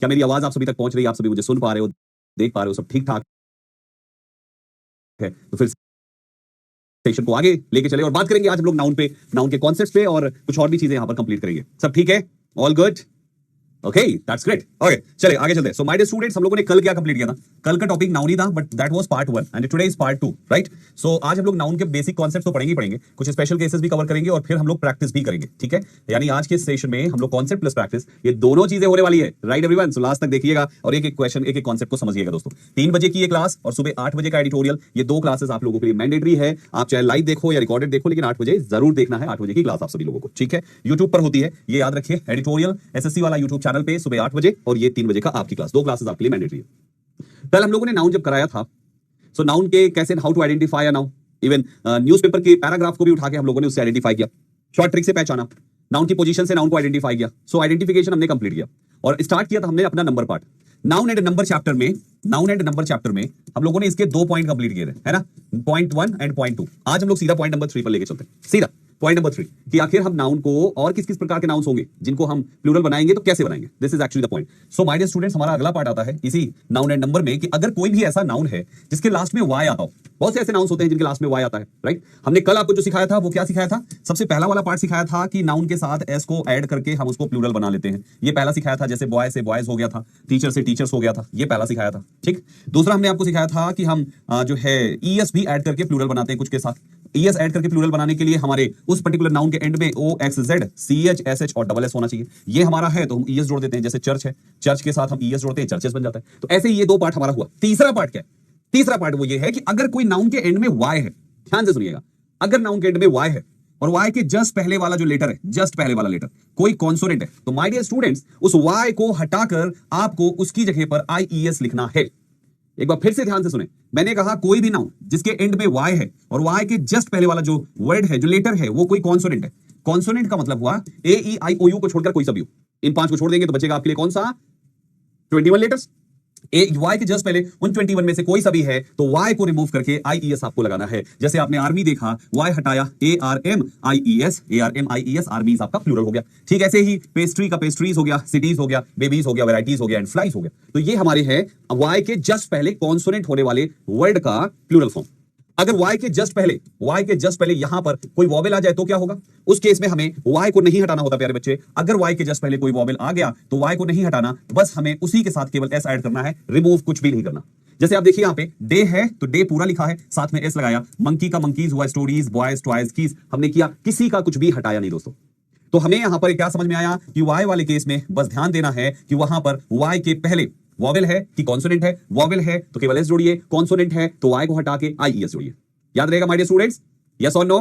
क्या मेरी आवाज आप सभी तक पहुंच रही है? आप सभी मुझे सुन पा रहे हो, देख पा रहे हो, सब ठीक ठाक है? तो फिर सेशन को आगे लेके चले और बात करेंगे आज हम लोग नाउन पे, नाउन के कॉन्सेप्ट्स पे और कुछ और भी चीजें यहां पर कंप्लीट करेंगे। सब ठीक है? All good? Okay, that's great. Okay, चलिए आगे चलते हैं। सो माय डियर स्टूडेंट्स, हम लोगों ने कल क्या कंप्लीट किया था? कल का टॉपिक नाउन ही था, but that was part 1 and today is part 2, right? So आज हम लोग नाउन के बेसिक कॉन्सेप्ट्स तो पढ़ेंगे ही पढ़ेंगे, कुछ स्पेशल केसेस भी कवर करेंगे और फिर हम लोग प्रैक्टिस भी करेंगे, ठीक है? यानी आज के सेशन में हम लोग कॉन्सेप्ट प्लस प्रैक्टिस, ये दोनों चीजें होने वाली है, राइट एवरीवन? सो लास्ट तक देखिएगा और एक एक क्वेश्चन, एक एक कॉन्सेप्ट को समझिएगा दोस्तों। 3 बजे की ये क्लास और सुबह 8 बजे का एडिटोरियल, ये दो क्लासेस आप लोगों के लिए मैंडेटरी है। आप चाहे लाइव देखो या रिकॉर्डेड देखो, लेकिन 8 बजे जरूर देखना है। 8 बजे की क्लास आप सभी लोगों को, ठीक है? यूट्यूब पर होती है, ये याद रखिए। एडिटोरियल एसएससी वाला यूट्यूब चैनल पे सुबह 8 बजे और ये 3 बजे का आपकी क्लास, दो क्लासेस आपके लिए मैंडेटरी है। कल हम लोगों ने नाउन जब कराया था, सो नाउन के कैसे, how to identify a noun, even newspaper के पैराग्राफ को भी उठा के हम लोगों ने उससे आइडेंटिफाई किया, शॉर्ट ट्रिक से पहचाना, नाउन की पोजीशन से नाउन को आइडेंटिफाई किया। सो आइडेंटिफिकेशन हमने कंप्लीट किया और स्टार्ट किया था हमने अपना number part. Noun and number chapter में, नाउन एंड नंबर चैप्टर में हम लोगों ने इसके 2 पॉइंट कंप्लीट किए थे, है ना? Point 1 and point 2। आज हम लोग सीधा पॉइंट नंबर 3 पर लेके चलते हैं। सीधा पॉइंट नंबर 3 कि आखिर हम नाउन को और किस किस प्रकार के नाउन्स होंगे जिनको हम प्लूरल बनाएंगे, तो कैसे बनाएंगे। This is actually the point. So my dear students, हमारा अगला पार्ट आता है इसी नाउन एंड नंबर में कि अगर कोई भी ऐसा नाउन है जिसके लास्ट में वाई आता हो, बहुत से ऐसे नाउन्स होते हैं जिनके लास्ट में वाई आता है, राइट? हमने कल आपको जो सिखाया था वो क्या सिखाया था? सबसे पहला वाला पार्ट सिखाया था कि नाउन के साथ एस को ऐड करके हम उसको प्लूरल बना लेते हैं। ये पहला सिखाया था, जैसे बॉय से बॉयज हो गया था, टीचर से टीचर्स हो गया था, ये पहला सिखाया था, ठीक? दूसरा हमने आपको सिखाया था कि हम जो है ईएस भी ऐड करके प्लूरल बनाते हैं कुछ के साथ। ईएस ऐड करके प्लूरल बनाने के लिए हमारे उस पर्टिकुलर नाउन के एंड में O X Z C H S H और डबल एस होना चाहिए। ये हमारा है तो हम ईएस जोड़ देते हैं, जैसे चर्च है, चर्च के साथ हम ईएस जोड़ते हैं, चर्चेस बन जाता है। तो ऐसे ही ये 2 पार्ट हमारा हुआ। तीसरा पार्ट क्या है? तीसरा पार्ट वो ये है कि अगर कोई नाउन के एंड में वाई है, ध्यान से सुनिएगा, अगर नाउन के एंड में वाई है और वाई के जस्ट पहले वाला जो लेटर है, जस्ट पहले वाला लेटर कोई कॉन्सोनेंट है, तो माय डियर स्टूडेंट्स उस वाई को हटाकर आपको उसकी जगह पर आईईएस लिखना है। एक बार फिर से ध्यान से सुने, मैंने कहा कोई भी नाउन जिसके एंड में वाई है और वाई के जस्ट पहले वाला जो वर्ड है, जो लेटर है, वो कोई कॉन्सोनेंट है। कॉन्सोनेंट का मतलब हुआ ए ई आई ओ यू को छोड़कर कोई सा भी हो। इन 5 को छोड़ देंगे तो बचेगा आपके लिए कौन सा? 21 लेटर्स। ए वाई के जस्ट पहले उन 21 में से कोई सा भी है तो वाई को रिमूव करके आईईएस आपको लगाना है। जैसे आपने आर्मी देखा, वाई हटाया, ARMIES, ARMIES, आर्मीज आपका प्लूरल हो गया। ठीक ऐसे ही पेस्ट्री का पेस्ट्रीज हो गया, सिटीज हो गया, बेबीज हो गया, वैराइटीज हो गया एंड फ्लाइज हो गया। तो ये हमारे है वाई के जस्ट पहले कॉन्सोनेंट होने वाले वर्ड का प्लूरल फॉर्म। अगर y के जस्ट पहले यहां पर कोई वॉवेल आ जाए तो क्या होगा? उस केस में हमें y को नहीं हटाना होता प्यारे बच्चे। अगर y के जस्ट पहले कोई वॉवेल आ गया तो y को नहीं हटाना, बस हमें उसी के साथ केवल s ऐड करना है, रिमूव कुछ भी नहीं करना। जैसे आप देखिए यहां पे डे है तो डे पूरा लिखा है, साथ में s लगाया। मंकी का मंकीज हुआ, स्टोरीज, बॉयज, टॉयज, कीज हमने किया, किसी का कुछ भी हटाया नहीं दोस्तों। तो हमें यहां पर क्या समझ में आया कि y वाले केस में बस ध्यान देना है कि वहां पर y के पहले वॉवेल है कि कॉन्सोनेंट है। वॉवेल है तो केवल s जोड़िए, कॉन्सोनेंट है तो y को हटा के आईईएस जोड़िए। याद रहेगा माय डियर स्टूडेंट्स? यस और नो?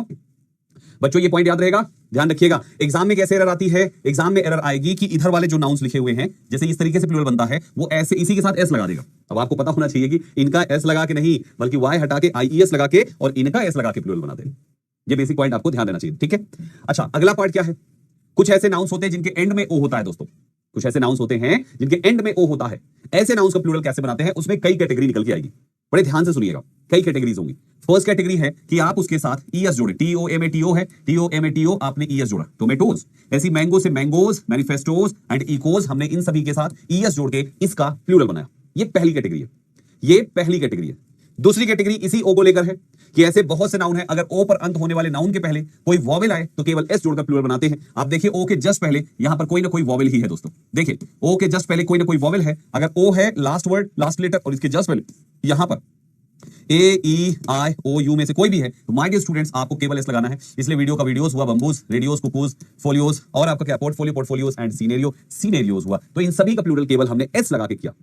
बच्चों ये पॉइंट याद रहेगा, ध्यान रखिएगा। एग्जाम में कैसे एरर आती है? एग्जाम में एरर आएगी कि इधर वाले जो नाउन्स लिखे हुए हैं, जैसे इस तरीके से प्लूरल बनता है, वो ऐसे इसी के साथ एस लगा देगा। अब आपको पता होना चाहिए कि इनका एस लगा के नहीं, बल्कि वाई हटा के आईईएस लगा के और इनका एस लगा के प्लूरल बनाते हैं। ये बेसिक पॉइंट आपको ध्यान देना चाहिए, ठीक है? अच्छा, अगला पार्ट क्या है? कुछ ऐसे नाउन्स होते हैं जिनके एंड में ओ होता है दोस्तों। कुछ ऐसे नाउन्स होते हैं जिनके एंड में ओ होता है। ऐसे नाउन्स का प्लूरल कैसे बनाते हैं, उसमें कई कैटेगरी निकल के आएगी। बड़े ध्यान से सुनिएगा, कई कैटेगरीज होंगी। फर्स्ट कैटेगरी है कि आप उसके साथ ईएस जोड़े, TOMATO है, TOMATO आपने ईएस जोड़ा, टोमेटोज। ऐसी मैंगो से मैंगोज, मैनिफेस्टोज एंड इकोज, हमने इन सभी के साथ ईएस जोड़ के इसका प्लूरल बनाया। ये पहली कैटेगरी है, ये पहली कैटेगरी है। दूसरी कैटेगरी इसी ओ को लेकर है कि ऐसे बहुत से नाउन है, अगर ओ पर अंत होने वाले नाउन के पहले कोई वॉवेल आए तो केवल एस जोड़कर प्लूरल बनाते हैं। आप देखिए ओ के जस्ट पहले यहां पर कोई ना कोई वॉवेल ही है दोस्तों। देखिए ओ के जस्ट पहले कोई ना कोई वॉवेल है। अगर ओ है लास्ट वर्ड, लास्ट लेटर और इसके जस्ट पहले यहां पर AEIOU में से कोई भी है तो माय डियर स्टूडेंट्स आपको केवल एस लगाना है। इसलिए वीडियो का वीडियोस हुआ, बम्बूज, रेडियोस, कुकूज, फोलियोस और आपका क्या पोर्टफोलियोस एंड सीनेरियोस हुआ, तो इन सभी का प्लूरल केवल हमने एस लगा के किया।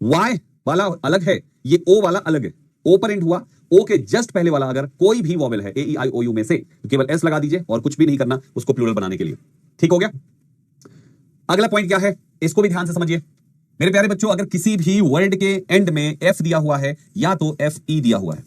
वाई वाला अलग है, ये ओ वाला अलग है। ओ पर एंड हुआ, ओ के जस्ट पहले वाला अगर कोई भी वॉवेल है AEIOU में से तो केवल एस लगा दीजिए और कुछ भी नहीं करना उसको प्लूरल बनाने के लिए। ठीक हो गया? अगला पॉइंट क्या है, इसको भी ध्यान से समझिए मेरे प्यारे बच्चों। अगर किसी भी वर्ड के एंड में एफ दिया हुआ है या तो FE दिया हुआ है,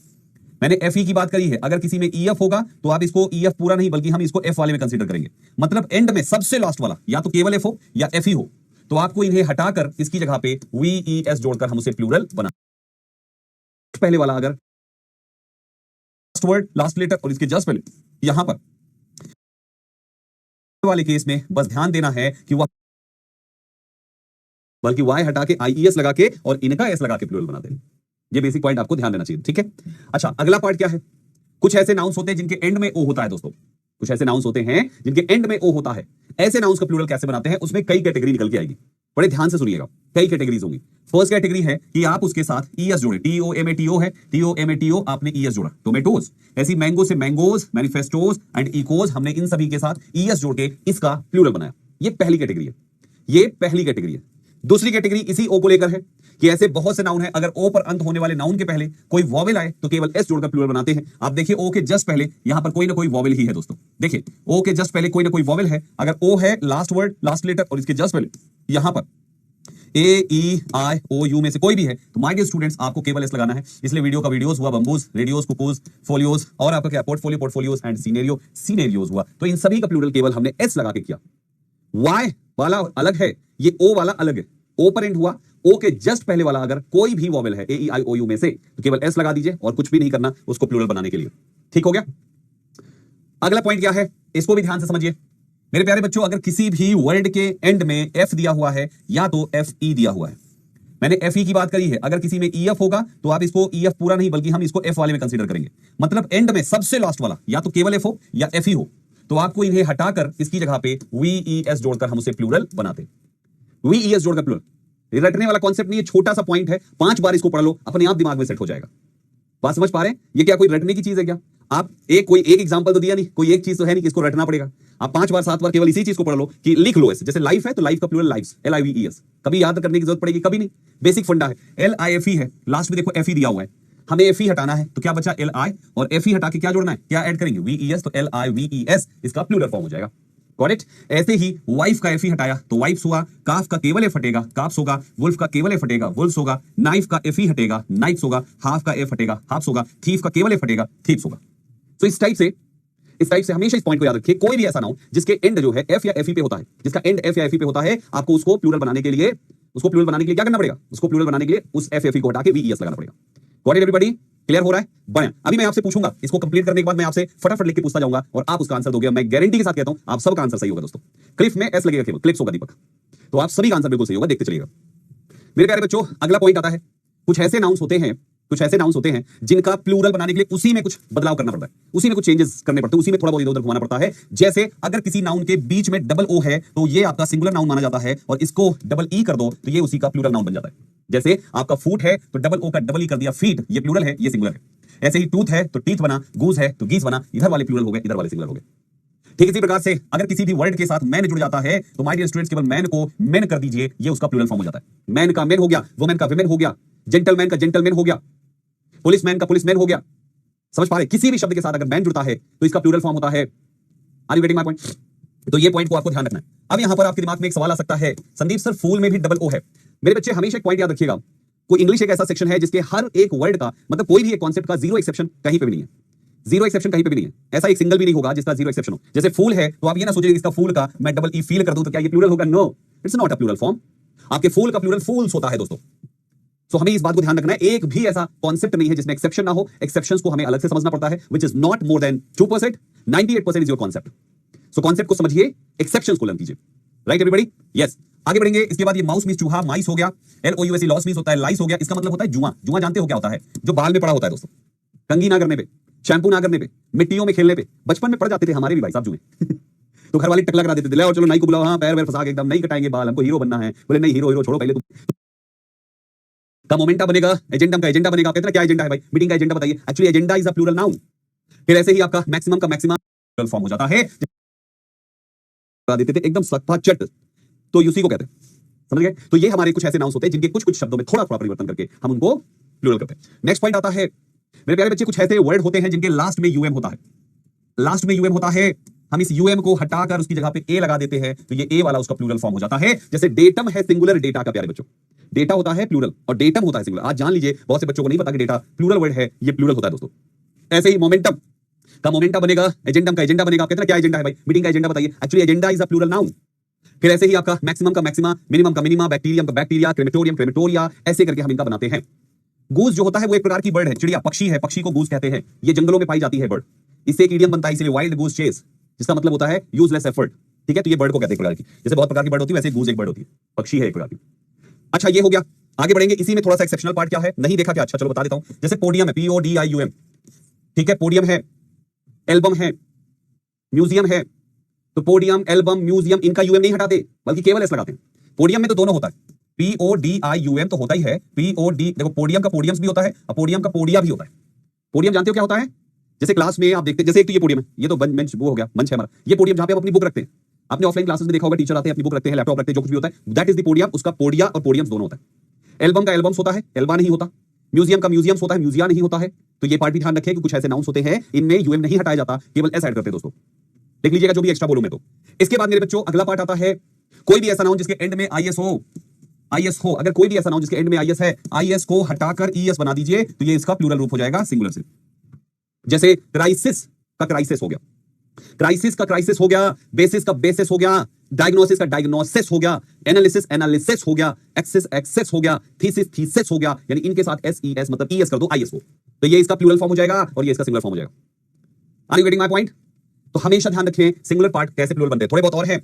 मैंने FE की बात करी है। अगर किसी में EF होगा तो आप इसको EF पूरा नहीं बल्कि हम इसको F वाले में कंसीडर करेंगे। मतलब एंड में सबसे लास्ट वाला या तो केवल F हो या FE हो, तो आपको इन्हें हटाकर इसकी जगह पे VES जोड़कर हम उसे प्लूरल बना। पहले वाला अगर लास्ट वर्ड, लास्ट लेटर और इसके जस्ट पहले यहां पर वाले केस में बस ध्यान देना है कि वह बल्कि वाई हटा के आईईएस लगा के और इनका एस लगा के प्लूरल बनाते हैं। ये बेसिक पॉइंट आपको ध्यान देना चाहिए, ठीक है। अच्छा, अगला पॉइंट क्या है? कुछ ऐसे नाउन्स होते हैं जिनके एंड में ओ होता है दोस्तों। कुछ ऐसे नाउन्स होते हैं जिनके एंड में ओ होता है। ऐसे नाउन्स का प्लूरल कैसे बनाते हैं, उसमें कई कैटेगरी निकल के आएगी। बड़े ध्यान से सुनिएगा, कई कैटेगरीज होंगी। फर्स्ट कैटेगरी है कि आप उसके साथ ईएस जोड़े, TOMATO है, TOMATO आपने ईएस जोड़ा, टोमेटोज। ऐसी मैंगो से मैंगोज, मैनिफेस्टोज एंड इकोज, हमने इन सभी के साथ ईएस जोड़ के इसका प्लूरल बनाया। ये पहली कैटेगरी है, ये पहली कैटेगरी है। दूसरी कैटेगरी इसी ओ को लेकर है कि ऐसे बहुत से नाउन है, अगर ओ पर अंत होने वाले नाउन के पहले कोई वॉवेल आए तो केवल एस जोड़कर प्लूरल बनाते हैं। आप देखिए ओ के जस्ट पहले यहां पर कोई ना कोई वॉवेल ही है दोस्तों। देखिए ओ के जस्ट पहले कोई ना कोई वॉवेल है। अगर ओ है लास्ट वर्ड, लास्ट लेटर, और इसके जस्ट पहले यहां पर AEIOU में से कोई भी है, तो माय डियर स्टूडेंट्स आपको केवल एस लगाना है। इसलिए वीडियो का वीडियोस हुआ, बम्बूज, रेडियोस, कुकूज, फोलियोस, और आपका क्या पोर्टफोलियोस एंड सीनेरियोस हुआ, तो इन सभी का प्लूरल केवल हमने एस लगा के किया। वाई वाला अलग है, ये ओ वाला अलग है। ओ पर एंड हुआ, ओ के जस्ट पहले वाला अगर कोई भी वॉवेल है AEIOU में से, तो केवल एस लगा दीजिए और कुछ भी नहीं करना उसको प्लूरल बनाने के लिए। ठीक हो गया। अगला पॉइंट क्या है, इसको भी ध्यान से समझिए मेरे प्यारे बच्चों। अगर किसी भी वर्ड के एंड में एफ दिया हुआ है या तो FE दिया हुआ है, मैंने FE की बात करी है। अगर किसी में EF होगा तो आप इसको EF पूरा नहीं बल्कि हम इसको F वाले में कंसीडर करेंगे। मतलब एंड में सबसे लास्ट वाला या तो केवल F हो या FE हो, तो आपको इन्हें हटाकर इसकी जगह पे VES जोड़कर हम उसे प्लूरल बनाते। VES जोड़कर प्लूरल, रटने वाला कॉन्सेप्ट नहीं है, छोटा सा पॉइंट है। 5 बार इसको पढ़ लो, अपने आप दिमाग में सेट हो जाएगा। बात समझ पा रहे हैं? ये क्या कोई रटने की चीज है क्या? आप कोई एक एग्जांपल तो दिया नहीं, कोई एक चीज तो है नहीं कि इसको रटना पड़ेगा। आप 5 बार 7 बार केवल इसी चीज को पढ़ लो कि लिख लो ऐसे। जैसे लाइफ है तो लाइफ का प्लूरल लाइव्स, LIVES। कभी याद करने की जरूरत पड़ेगी? कभी नहीं। बेसिक फंडा है। LIFE है, लास्ट में देखो FE दिया हुआ है, हमें FE हटाना है तो क्या बचा LI, और FE हटा के क्या जोड़ना है, क्या ऐड करेंगे VES, तो LIVES इसका प्लूरल फॉर्म हो जाएगा। Got it. ऐसे ही वाइफ का FE हटाया तो वाइफ्स हुआ, काफ का केवल F हटेगा, काफ्स होगा, वुल्फ का केवल F हटेगा, वुल्फ्स होगा, नाइफ का FE हटेगा, नाइफ्स होगा, हाफ का F हटेगा, हाफ्स होगा, थीफ का केवल F हटेगा, थीफ्स होगा। तो इस टाइप से हमेशा इस पॉइंट को याद रखिए, कोई भी ऐसा नाउन जिसके एंड जो है F या FE पे होता है, जिसका एंड F या FE पे होता है, आपको उसको प्लूरल बनाने के लिए क्या करना पड़ेगा? उसको प्लूरल बनाने के लिए उस FE को हटा के VES लगाना पड़ेगा। Got it everybody? क्लियर हो रहा है? बढ़िया। अभी मैं आपसे पूछूंगा, इसको कंप्लीट करने के बाद मैं आपसे फटाफट लिख के पूछता जाऊंगा और आप उसका आंसर दोगे। मैं गारंटी के साथ कहता हूं आप सबका आंसर सही होगा दोस्तों। क्लिफ में एस लगेगा, केवल क्लिप्स होगा दीपक, तो आप सभी का आंसर बिल्कुल सही होगा। देखते चलिएगा मेरे प्यारे बच्चों। अगला पॉइंट आता है, कुछ ऐसे नाउन्स होते हैं जिनका प्लूरल बनाने के लिए उसी में कुछ बदलाव करना पड़ता है, उसी में कुछ चेंजेस करने पड़ते हैं, उसी में थोड़ा बहुत इधर उधर घुमाना पड़ता है। जैसे अगर किसी नाउन के बीच में डबल O है तो ये आपका सिंगुलर नाउन माना जाता है, और इसको डबल E कर दो तो ये उसी का प्लूरल नाउन बन जाता है। जैसे आपका फूट है तो डबल O का डबल E कर दिया, फीट, ये प्लूरल है, ये सिंगुलर है। ऐसे ही टूथ है तो टीथ बना, गूज है तो गीस बना, इधर वाले प्लूरल हो गए, इधर वाले सिंगुलर हो गए। ठीक इसी प्रकार से अगर किसी भी वर्ड के साथ मैन जुड़ जाता है तो माय डियर स्टूडेंट्स केवल मैन को मेन कर दीजिए, ये उसका प्लूरल फॉर्म हो जाता है। मैन का मेन हो गया, वुमेन का विमेन हो गया, जेंटलमैन का जेंटलमैन हो गया, पुलिसमैन का पुलिसमैन हो गया। समझ पा रहे? किसी भी शब्द के साथ अगर मैन जुड़ता है तो इसका प्लूरल फॉर्म होता है। Are you getting my point? तो ये पॉइंट को आपको ध्यान रखना है। अब यहां पर आपके दिमाग में एक सवाल आ सकता है, संदीप सर फूल में भी डबल O है। मेरे बच्चे हमेशा एक पॉइंट याद रखिएगा, कोई इंग्लिश एक ऐसा सेक्शन है जिसके हर एक वर्ड का मतलब कोई भी एक कॉन्सेप्ट का जीरो एक्सेप्शन कहीं पे भी नहीं है। जीरो एक्सेप्शन कहीं पे भी नहीं है, ऐसा एक सिंगल भी नहीं होगा जिसका जीरो एक्सेप्शन हो। जैसे फूल है तो आप ये ना सोचिए इसका फूल का मैं डबल E फील कर दूं तो क्या ये प्लूरल होगा? No, it's not a plural form. आपके फूल का प्लूरल फूल्स होता है दोस्तों। तो हमें इस बात को ध्यान रखना है, एक भी ऐसा कॉन्सेप्ट नहीं है जिसमें एक्सेप्शन ना हो। एक्सेप्शंस को हमें अलग से समझना पड़ता है, which is not more than 2%, 98% is your concept. So concept को समझिए, एक्सेप्शंस को लर्न कीजिए। Right everybody? यस। आगे बढ़ेंगे। इसके बाद ये माउस मीन्स चूहा, माइस हो गया, LOUSE लॉस मीन्स होता है, लाइस हो गया, इसका मतलब होता है जुआ। जुआ जानते हो क्या होता है? जो बाल में पड़ा होता है दोस्तों, कंघी ना करने पे, शैम्पू ना करने पे, मिट्टियों में खेलने पे। बचपन में पड़ जाते थे हमारे भी भाई साहब जुए तो घर वाले टकला करा देते थे, ले और चलो नाई को बुलाओ, हाँ पैर वैर फंसा के एकदम नहीं कटाएंगे बाल, हमको हीरो बनना है। बोले नहीं, हीरो छोड़ो, पहले का मोमेंटा बनेगा, एजेंडम का एजेंडा बनेगा। कहते हैं क्या एजेंडा है भाई? मीटिंग का एजेंडा बताइए। Actually agenda is a plural noun. फिर ऐसे ही आपका मैक्सिमम का मैक्सिमा प्लूरल फॉर्म हो जाता है, देते थे एकदम सख्ता चट, तो यूसी को कहते हैं। समझ गए? तो ये हमारे कुछ ऐसे नाउन्स होते हैं जिनके कुछ शब्दों में थोड़ा परिवर्तन करके हम उनको प्लूरल करते हैं। नेक्स्ट पॉइंट आता है मेरे प्यारे बच्चे, कुछ ऐसे वर्ड होते हैं जिनके लास्ट में UM होता है। लास्ट में UM होता है, हम इस UM को हटाकर उसकी जगह पे A लगा देते हैं तो ये A वाला उसका प्लूरल फॉर्म हो जाता है। जैसे डेटम है सिंगुलर, डेटा का प्यारे बच्चों, डेटा होता है प्लूरल और डेटम होता है सिंगुलर। आज जान लीजिए, बहुत से बच्चों को नहीं पता कि डेटा प्लूरल वर्ड है, ये प्लूरल होता है दोस्तों। ऐसे ही मोमेंटम का मोमेंटा बनेगा, एजेंडम का एजेंडा बनेगा। कहते हैं क्या एजेंडा है भाई? मीटिंग का एजेंडा बताइए। Actually agenda is a plural noun. फिर ऐसे ही आपका मैक्सिमम का मैक्सिमा, मिनिमम का मिनिमा, बैक्टीरियम का बैक्टीरिया, क्रेमेटोरियम क्रेमेटोरिया, ऐसे करके हम इनका बनाते हैं। गूज जो होता है वो एक प्रकार की बर्ड है, चिड़िया, पक्षी है, पक्षी को गूज कहते हैं। ये जंगलों में पाई जाती है बर्ड, इससे एक इडियम बनता है, इसलिए वाइल्ड गूज चेस, जिसका मतलब होता है यूजलेस एफर्ट। ठीक है, तो ये बर्ड को कहते हैं एक प्रकार की, जैसे बहुत प्रकार की बर्ड होती है वैसे गूज एक बर्ड होती है, पक्षी है एक प्रकार की। अच्छा ये हो गया, आगे बढ़ेंगे। इसी में थोड़ा सा एक्सेप्शनल पार्ट क्या है, नहीं देखा क्या? अच्छा चलो बता देता हूं। जैसे पोडियम है, PODIUM, ठीक है, पोडियम है, एल्बम है, म्यूजियम है। तो पोडियम, एल्बम, म्यूजियम, इनका यूएम नहीं हटाते, बल्कि केवल एस लगाते हैं। पोडियम में तो दोनों होता है, PODIUM तो होता ही है, POD, देखो पोडियम का पोडियम्स भी होता है और पोडियम का पोडिया भी होता है। पोडियम जानते हो क्या होता है? जैसे क्लास में आप देखते हैं, जैसे एक तो ये पोडियम है, ये तो बेंच वो हो गया, मंच है हमारा। ये पोडियम जहां पे हम अपनी बुक रखते हैं, आपने ऑफलाइन क्लासेस में देखा होगा, टीचर आते हैं अपनी बुक रखते हैं, लैपटॉप रखते हैं, जो कुछ भी होता है, दैट इज द पोडियम। उसका पोडिया और पोडियम्स दोनों होता है। एल्बम का एल्बम्स होता है, एल्बा नहीं होता। म्यूजियम का म्यूजियम्स होता है, म्यूजिया नहीं होता है। तो ये पार्ट भी ध्यान रखें कि कुछ ऐसे नाउंस होते हैं, इनमें यूएम नहीं हटाया जाता, केवल एस ऐड करते हैं दोस्तों। देख लीजिएगा जो भी एक्स्ट्रा बोलूं मैं तो। इसके बाद मेरे बच्चों अगला पार्ट आता है, कोई भी ऐसा नाउन जिसके एंड में IS हो, अगर कोई भी ऐसा नाउन जिसके एंड में IS है, IS को हटाकर ES बना दीजिए, तो ये इसका प्लूरल रूप हो जाएगा सिंगुलर से। जैसे क्राइसिस का क्राइसिस हो गया, क्राइसिस का क्राइसिस हो गया, बेसिस का बेसिस हो गया, डायग्नोसिस का डायग्नोसिस हो गया, एनालिसिस एनालिसिस हो गया, एक्सेस एक्सेस हो गया, थीसिस थीसिस हो गया। यानी इनके साथ SES मतलब ES कर दो IS को, तो ये इसका प्लूरल फॉर्म हो जाएगा और ये इसका सिंगुलर फॉर्म हो जाएगा। Are you getting my point? तो हमेशा ध्यान रखें सिंगुलर पार्ट कैसे प्लूरल बनते हैं। थोड़े बहुत और है,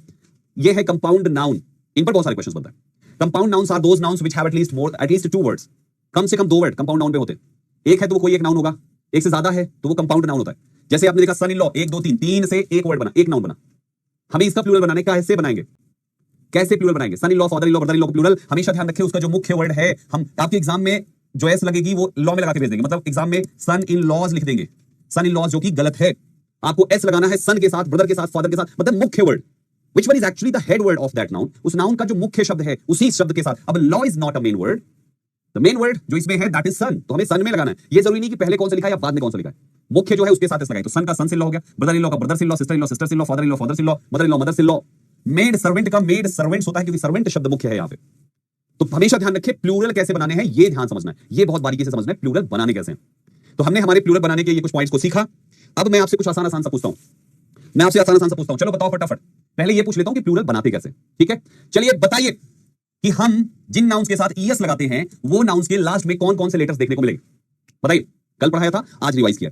ये है कंपाउंड नाउन, इन पर बहुत सारे क्वेश्चंस बनते हैं। Compound nouns are those nouns which have at least two words, कम से कम 2 वर्ड कंपाउंड नाउन पे होते हैं। एक है तो वो कोई एक नाउन होगा, एक से ज्यादा है तो वो कंपाउंड नाउन होता है। जैसे आपने देखा सन इन लॉ, 1 2 3, 3 से एक वर्ड बना, एक नाउन बना। हमें इसका प्लूरल बनाने का कैसे बनाएंगे, कैसे प्लूरल बनाएंगे? Son in law, father in law, brother in law, plural हमेशा ध्यान रखें, उसका जो मुख्य वर्ड है, हम आपके एग्जाम में जो एस लगेगी वो लॉ में लगा के भेज देंगे, मतलब एग्जाम में सन इन लॉज लिख देंगे, सन इन लॉज, जो कि गलत है। आपको एस लगाना है सन के साथ, ब्रदर के साथ, फादर के साथ, मतलब मुख्य word, which one is actually the head word of that noun, उस नाउन का जो मुख्य शब्द है उसी शब्द के साथ। अब law is not a main word, the main word जो इसमें है that is son, तो हमें सन में लगाना है। ये जरूरी नहीं कि पहले कौन सा लिखा है या बाद में कौन सा लिखा है, मुख्य जो है उसके साथ इस लगाए। तो सन का सन से लॉ हो गया, ब्रदर इन लॉ का brother in law, sister in law sister in law, father in law father in law, mother in law mother in law. Maid servant का मेड सर्वेंट्स होता है, क्योंकि सर्वेंट शब्द मुख्य है यहाँ पे। तो हमेशा ध्यान रखें प्लूरल कैसे बनाने हैं, ये ध्यान समझना है, ये बहुत बारीकी से समझना है प्लूरल बनाने कैसे हैं। तो हमने हमारे प्लूरल बनाने के ये कुछ पॉइंट्स को सीखा। अब मैं आपसे कुछ आसान आसान सा पूछता हूं, मैं आपसे आसान आसान सा पूछता हूं, चलो बताओ फटाफट। पहले ये पूछ लेता हूं कि प्लूरल बनाते कैसे, ठीक है? चलिए बताइए कि हम जिन नाउन्स के साथ ES लगाते हैं वो नाउन्स के लास्ट में कौन कौन से लेटर्स देखने को मिलेंगे? बताइए, कल पढ़ाया था, आज रिवाइज किया।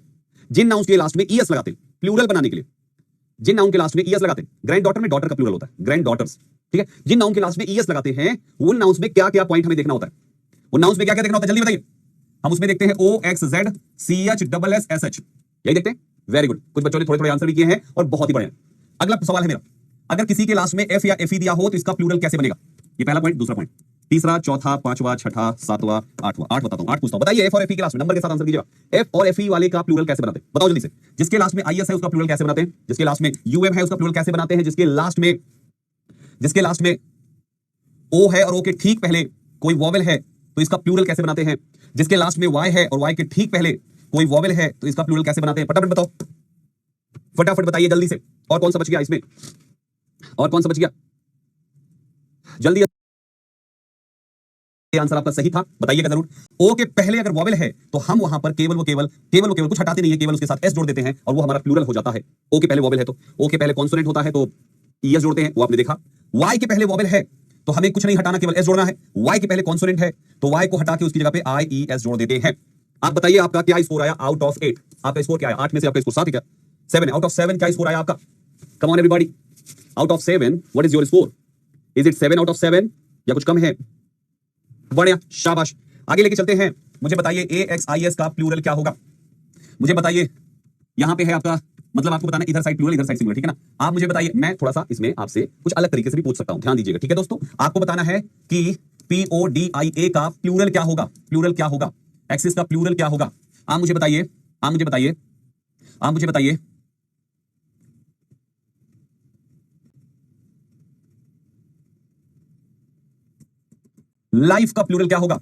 जिन नाउन्स के लास्ट में ES लगाते हैं प्लूरल बनाने के लिए, जिन नाउन के लास्ट में ES लगाते हैं, ग्रैंड डॉटर में डॉटर का प्लूरल होता है, ग्रैंड डॉटर्स, ठीक है? जिन नाउन के लास्ट में ES लगाते हैं उन नाउन्स में क्या क्या पॉइंट हमें देखना होता है, उन नाउन्स में क्या क्या देखना होता है, जल्दी बताइए। हम उसमें देखते हैं OXZCHSSH, यही देखते हैं। वेरी गुड, कुछ बच्चों ने थोड़े थोड़े आंसर भी किए हैं और बहुत ही बढ़िया। अगला सवाल है मेरा, अगर किसी के लास्ट में F या FE दिया हो तो इसका प्लूरल कैसे बनेगा? ये पहला पॉइंट। दूसरा पॉइंट, तीसरा, चौथा, पांचवा, छठा, सातवां, आठवां। 8 बताता हूं, 8 पूछता हूं, बताइए F और FE के लास्ट में नंबर के साथ आंसर कीजिएगा। F और FE वाले का प्लूरल कैसे बनाते हैं, बताओ जल्दी से। जिसके लास्ट में IS है उसका प्लूरल कैसे बनाते हैं, जिसके लास्ट में UM है उसका प्लूरल कैसे बनाते हैं, जिसके लास्ट में O है और O के ठीक पहले कोई वॉवेल है तो इसका प्लूरल कैसे बनाते हैं, जिसके लास्ट में Y है और Y के ठीक पहले कोई वॉवेल है तो इसका प्लूरल कैसे बनाते हैं? फटाफट बताओ, फटाफट बताइए जल्दी से। और कौन सा बच गया इसमें, और कौन सा बच गया, जल्दी। आंसर आपका सही था, बताइएगा जरूर। ओ के पहले अगर वॉवेल है तो हम वहां पर केवल कुछ हटाते नहीं है, केवल उसके साथ एस जोड़ देते हैं और वो हमारा प्लूरल हो जाता है। ओ के पहले वॉवेल है तो, ओ के पहले कॉन्सोनेंट होता है तो ईएस जोड़ते हैं, वो आपने देखा। वाई के पहले वॉवेल है तो हमें कुछ नहीं हटाना, केवल एस जोड़ना है। वाई के पहले कॉन्सोनेंट है तो वाई को हटा के उसकी जगह पे IES जोड़ देते हैं। आप बताइए आपका क्या स्कोर आया आउट ऑफ 8? आपका स्कोर क्या है? 8 में से आपका स्कोर 7 है क्या? 7 आउट ऑफ 7 क्या स्कोर आया आपका? Come on everybody, out of 7 what is your score? Is it 7 out of 7 या कुछ कम है? बढ़िया, शाबाश। आगे लेके चलते हैं। मुझे बताइए AXIS का प्लूरल क्या होगा? मुझे बताइए, यहां पे है आपका, मतलब आपको बताना इधर साइड प्लूरल इधर साइड सिंगुलर, ठीक है ना? आप मुझे बताइए, मैं थोड़ा सा इसमें आपसे कुछ अलग तरीके से भी पूछ सकता हूं, ध्यान दीजिएगा, ठीक है दोस्तों? आपको बताना है कि PODIA का प्लूरल क्या होगा, प्लूरल क्या होगा, एक्सिस का प्लूरल क्या होगा? आप मुझे बताइए, आप मुझे बताइए, आप मुझे बताइए। लाइफ का प्लूरल क्या होगा?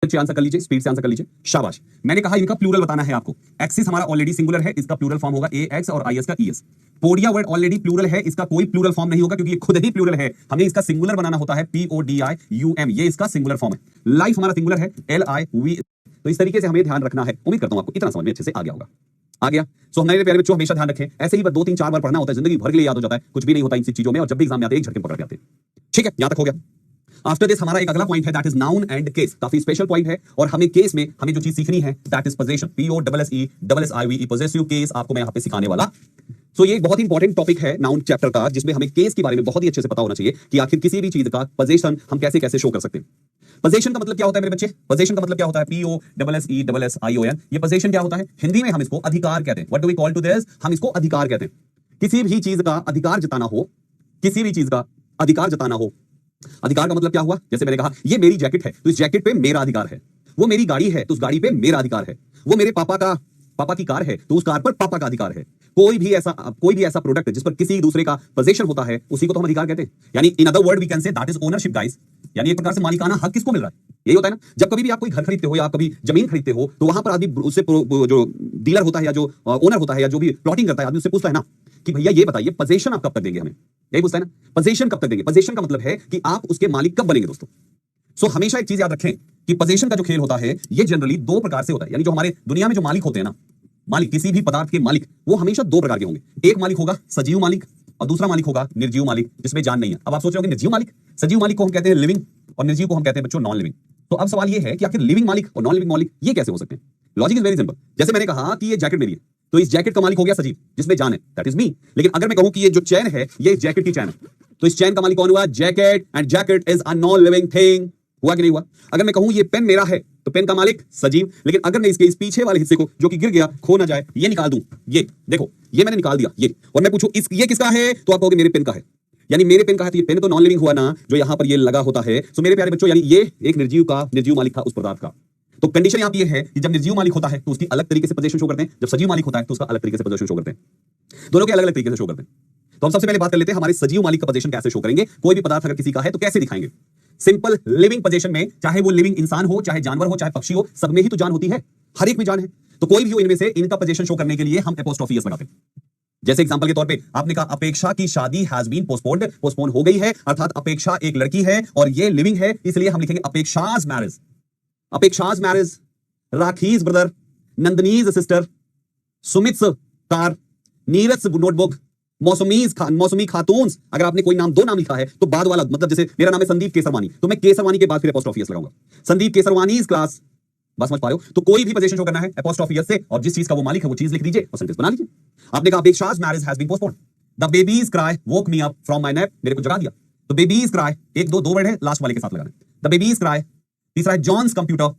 अच्छे आंसर कर लीजिए, स्पीड से आंसर कर लीजिए, शाबाश। मैंने कहा इनका प्लूरल बताना है आपको। एक्सिस हमारा ऑलरेडी सिंगुलर है, इसका प्लूरल फॉर्म होगा AX और IS का ES। Podia word already plural है, इसका कोई प्लूरल फॉर्म नहीं होगा क्योंकि ये खुद ही प्लूरल है। हमें इसका सिंगुलर बनाना होता है PODIUM, ये इसका सिंगुलर फॉर्म है। लाइफ हमारा सिंगुलर है LIV। तो इस तरीके से हमें ध्यान रखना है। उम्मीद करता हूं आपको इतना समझ में अच्छे से आ गया होगा। आ गया? सो हमारे प्यारे बच्चों, हमेशा ध्यान रखें, ऐसे ही 2 3 4 बार पढ़ना होता है, जिंदगी भर के लिए याद हो जाता है, कुछ भी नहीं होता इन चीजों में, और जब भी एग्जाम में आते हैं एक झटके पकड़ के आते हैं। ठीक है, यहां तक हो गया। आफ्टर दिस हमारा एक अगला पॉइंट है, that is noun and case. काफी स्पेशल पॉइंट है और हमें केस में हमें जो चीज सीखनी है that is possession, POSSESSIVE, possessive case आपको मैं यहां पे सिखाने वाला। सो ये एक बहुत ही इंपॉर्टेंट टॉपिक है नाउन चैप्टर का, जिसमें हमें केस के बारे में बहुत ही अच्छे से पता होना चाहिए कि आखिर किसी भी चीज का पोजीशन हम कैसे कैसे शो कर सकते हैं। पोजीशन का मतलब क्या होता है मेरे बच्चे? पोजीशन का मतलब क्या होता है? POSSESSION। ये पोजीशन क्या होता है? हिंदी में हम इसको अधिकार कहते हैं। What do we call to this? हम इसको अधिकार कहते हैं। किसी भी चीज का अधिकार जताना हो, किसी भी चीज का अधिकार जताना हो। अधिकार का मतलब क्या हुआ? जैसे मैंने कहा ये मेरी जैकेट है तो इस जैकेट पे मेरा अधिकार है। वो मेरी गाड़ी है तो उस गाड़ी पे मेरा अधिकार है। वो मेरे पापा की कार है तो उस कार पर पापा का अधिकार है। कोई भी ऐसा प्रोडक्ट जिस पर किसी दूसरे का पोजीशन होता है उसी को तो हम अधिकार कहते हैं। यानी in other word we can say that is ownership guys. यानी एक प्रकार से मालिकाना हक किसको मिल रहा है? यही होता है ना, जब कभी भी आप कोई घर खरीदते हो या कभी जमीन खरीदते हो तो वहां पर आदमी उससे जो डीलर होता है या जो ओनर होता है या जो भी प्लॉटिंग करता है आदमी उससे पूछता है ना कि भैया ये बताइए पोजीशन आप कब तक देंगे हमें? यही पूछता है ना, पोजीशन कब तक देंगे। पोजीशन का मतलब है कि आप उसके मालिक कब बनेंगे दोस्तों। सो हमेशा एक चीज याद रखें कि पोजीशन का जो खेल होता है ये जनरली दो प्रकार से होता है। यानी जो हमारे दुनिया में जो मालिक होते हैं ना, मालिक किसी भी पदार्थ के मालिक, वो हमेशा दो प्रकार के होंगे। एक मालिक होगा सजीव मालिक और दूसरा मालिक होगा निर्जीव मालिक, जिसमें जान नहीं है। अब आप सोच रहे होंगे निर्जीव मालिक, सजीव मालिक को हम कहते हैं लिविंग और निर्जीव को हम कहते हैं बच्चों नॉन लिविंग। तो अब सवाल ये है कि आखिर लिविंग मालिक और नॉन लिविंग मालिक ये कैसे हो सकते हैं? Logic is very simple. जैसे मैंने कहा कि ये जैकेट मेरी है तो इस जैकेट का मालिक हो गया सजीव जिसमें जान है, दैट इज मी। लेकिन अगर मैं कहूं कि ये जो चैन है ये इस जैकेट की चैन है तो इस चैन का मालिक कौन हुआ? Jacket. And jacket is a non living thing. हुआ कि नहीं हुआ? अगर मैं कहूं ये पेन मेरा है तो पेन का मालिक सजीव। लेकिन अगर मैं इसके इस पीछे वाले हिस्से को जो कि गिर गया खो ना जाए ये निकाल दूं, ये देखो ये मैंने निकाल दिया ये, और मैं पूछूं ये किसका है तो आप कहोगे मेरे पेन का है। यानी मेरे पेन का है तो ये पेन तो नॉन लिविंग हुआ ना जो यहां पर ये लगा होता है। सो मेरे प्यारे बच्चों यानी ये एक निर्जीव मालिक था उस पदार्थ का। तो कंडीशन यहां पे ये है कि जब निर्जीव मालिक होता है तो उसकी अलग तरीके से पोजीशन शो करते हैं, जब सजीव मालिक होता है तो उसका अलग तरीके से पोजीशन शो करते हैं। दोनों के अलग अलग तरीके से शो करते हैं। तो हम सबसे पहले बात कर लेते हैं हमारे सजीव मालिक का पोजीशन कैसे शो करेंगे। कोई भी पदार्थ अगर किसी का है तो कैसे दिखाएंगे? सिंपल लिविंग पोजीशन में, चाहे वो लिविंग इंसान हो, चाहे जानवर हो, चाहे पक्षी हो, सब में ही तो जान होती है, हर एक में जान है। तो कोई भी हो इनमें से इनका पोजीशन शो करने के लिए हम एपोस्ट्रोफी एस लगाते हैं। जैसे एग्जांपल के तौर पे आपने कहा अपेक्षा की शादी हैज बीन पोस्टपोन्ड, पोस्टपोन हो गई है, अर्थात अपेक्षा एक लड़की है और ये लिविंग है, इसलिए हम लिखेंगे Apeksha's marriage. Apeksha's marriage, Rakhi's brother, Nandini's sister, Sumit's car, Neeraj notebook, Mousami Khatoon. अगर आपने कोई नाम दो नाम लिखा है तो बाद वाला, मतलब जैसे मेरा नाम है संदीप केसरवानी तो मैं केसरवानी के बाद फिर एपोस्ट्रोफी एस लगाऊंगा। संदीप केसरवानी क्लास, बस समझ पा रहे हो? तो कोई भी पोजीशन शो करना है एपोस्ट्रोफी एस से, और जिस चीज का वो मालिक है वो चीज लिख दीजिए और सेंटेंस बना लीजिए। आपने कहा Apeksha's marriage has been postponed, the baby's cry woke me up from my nap, मेरे को जगा दिया। तो बेबीज क्राई, एक दो वर्ड है, लास्ट वाले के साथ लगाना। The baby's cry. तीसरा है जॉन्स कंप्यूटर,